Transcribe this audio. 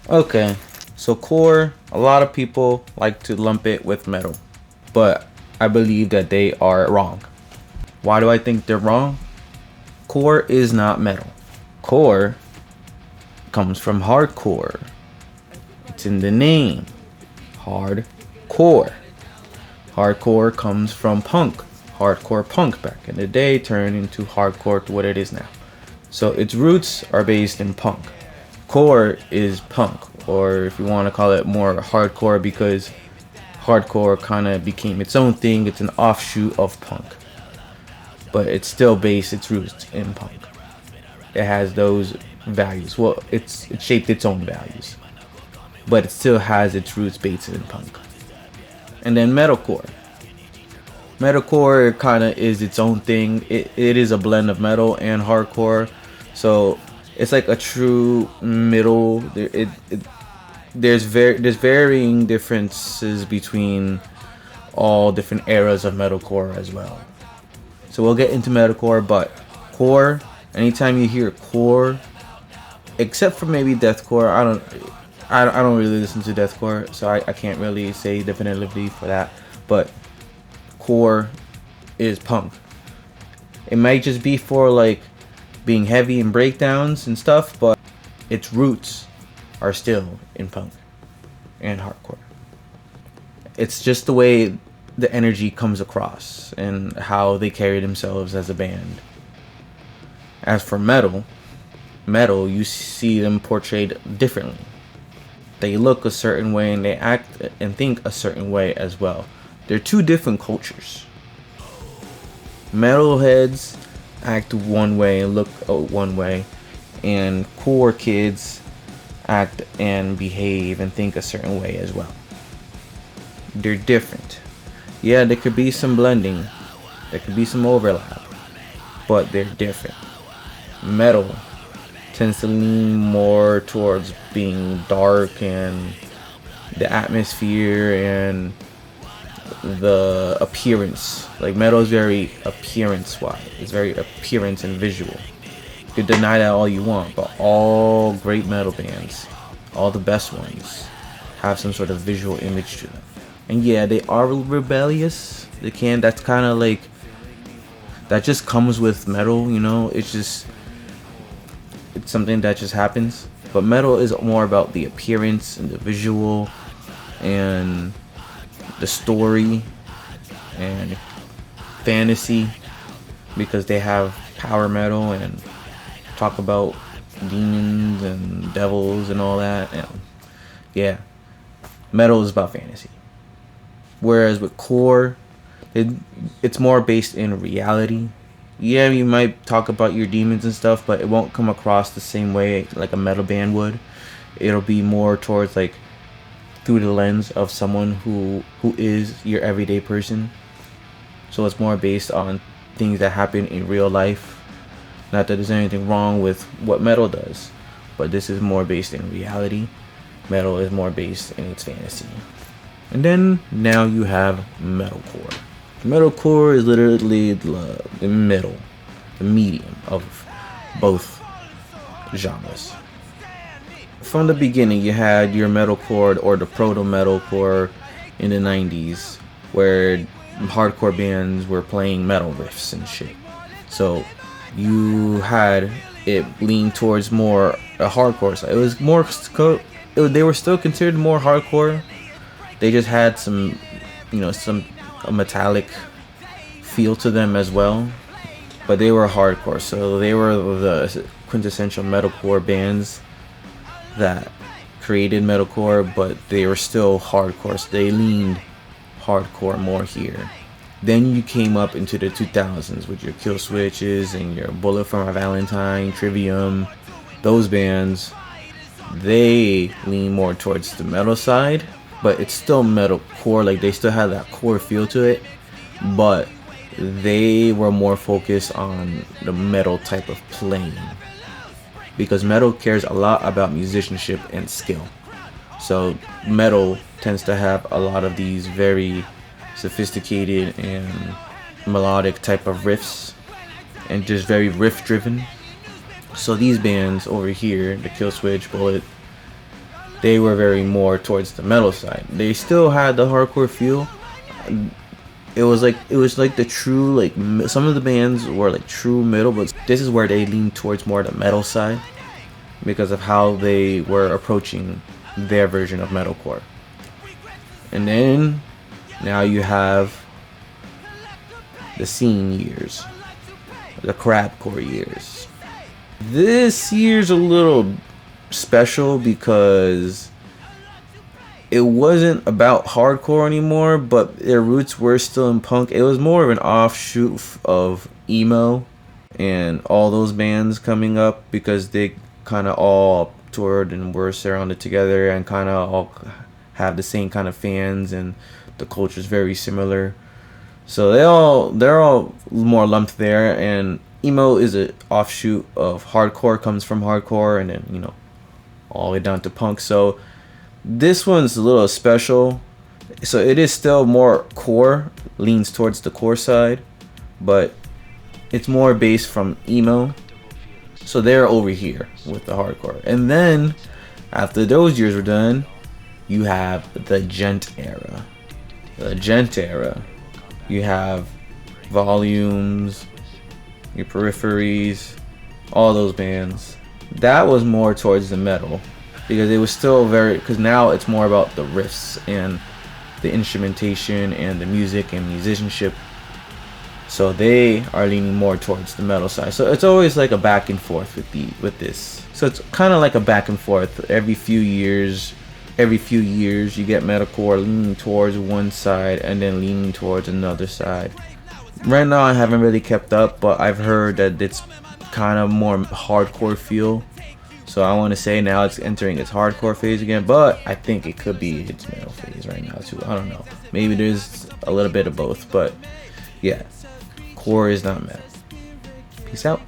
Okay, so core, a lot of people like to lump it with metal, but I believe that they are wrong. Why do I think they're wrong? Core is not metal. Core comes from hardcore. It's in the name. Hardcore. Hardcore comes from punk. Hardcore punk back in the day turned into hardcore to what it is now. So its roots are based in punk. Core is punk, or if you want to call it more hardcore, because hardcore kind of became its own thing. It's an offshoot of punk, but it's still based its roots in punk. It has those values. Well, it's shaped its own values, but it still has its roots based in punk. And then metalcore. Metalcore kind of is its own thing. It is a blend of metal and hardcore, so it's like a true middle. There's varying differences between all different eras of metalcore as well. So we'll get into metalcore, but core. Anytime you hear core, except for maybe deathcore, I don't really listen to deathcore, so I can't really say definitively for that. But core is punk. It might just be for like being heavy and breakdowns and stuff, but its roots are still in punk and hardcore. It's just the way the energy comes across and how they carry themselves as a band. As for metal, you see them portrayed differently. They look a certain way and they act and think a certain way as well. They're two different cultures. Metalheads act one way and look one way, and core kids act and behave and think a certain way as well. They're different. Yeah, there could be some blending, there could be some overlap, but they're different. Metal tends to lean more towards being dark and the atmosphere and the appearance. Like metal is very appearance wise. It's very appearance and visual. You could deny that all you want, but all great metal bands, all the best ones, have some sort of visual image to them. And yeah, they are rebellious. They can. That's kind of like that. Just comes with metal, you know. It's something that just happens. But metal is more about the appearance and the visual and the story and fantasy, because they have power metal and talk about demons and devils and all that. And yeah, metal is about fantasy. Whereas with core, it's more based in reality. Yeah, you might talk about your demons and stuff, but it won't come across the same way like a metal band would. It'll be more towards like through the lens of someone who is your everyday person. So it's more based on things that happen in real life. Not that there's anything wrong with what metal does, but this is more based in reality. Metal is more based in its fantasy. And then now you have metalcore. Metalcore is literally the middle, the medium of both genres. From the beginning, you had your metalcore or the proto metalcore in the 90s, where hardcore bands were playing metal riffs and shit. So you had it lean towards more a hardcore side. It was more, they were still considered more hardcore. They just had some, some a metallic feel to them as well, but they were hardcore. So they were the quintessential metalcore bands that created metalcore, but they were still hardcore. So they leaned hardcore more here. Then you came up into the 2000s with your Kill Switches and your Bullet for My Valentine, Trivium. Those bands, they lean more towards the metal side, but it's still metalcore. Like they still had that core feel to it, but they were more focused on the metal type of playing, because metal cares a lot about musicianship and skill. So metal tends to have a lot of these very sophisticated and melodic type of riffs, and just very riff driven. So these bands over here, the Kill Switch, Bullet, they were very more towards the metal side. They still had the hardcore feel. It was like the true, like, some of the bands were like true metal, but this is where they lean towards more the metal side because of how they were approaching their version of metalcore. And then now you have the scene years, the crapcore years. This year's a little special because it wasn't about hardcore anymore, but their roots were still in punk. It was more of an offshoot of emo and all those bands coming up because they kind of all toured and were surrounded together and kind of all have the same kind of fans, and the culture is very similar. So they're all more lumped there, and emo is an offshoot of hardcore, comes from hardcore, and then, you know, all the way down to punk. So this one's a little special. So it is still more core, leans towards the core side, but it's more based from emo. So they're over here with the hardcore. And then after those years were done, you have the Djent era. The Djent era, you have Volumes, your Peripheries, all those bands. That was more towards the metal because it was still very, because now it's more about the riffs and the instrumentation and the music and musicianship. So they are leaning more towards the metal side. So it's always like a back and forth with this. So it's kind of like a back and forth. Every few years you get metalcore leaning towards one side and then leaning towards another side. Right now I haven't really kept up, but I've heard that it's kind of more hardcore feel. So I want to say now it's entering its hardcore phase again, but I think it could be its metal phase right now too. I don't know. Maybe there's a little bit of both, but yeah, core is not metal. Peace out.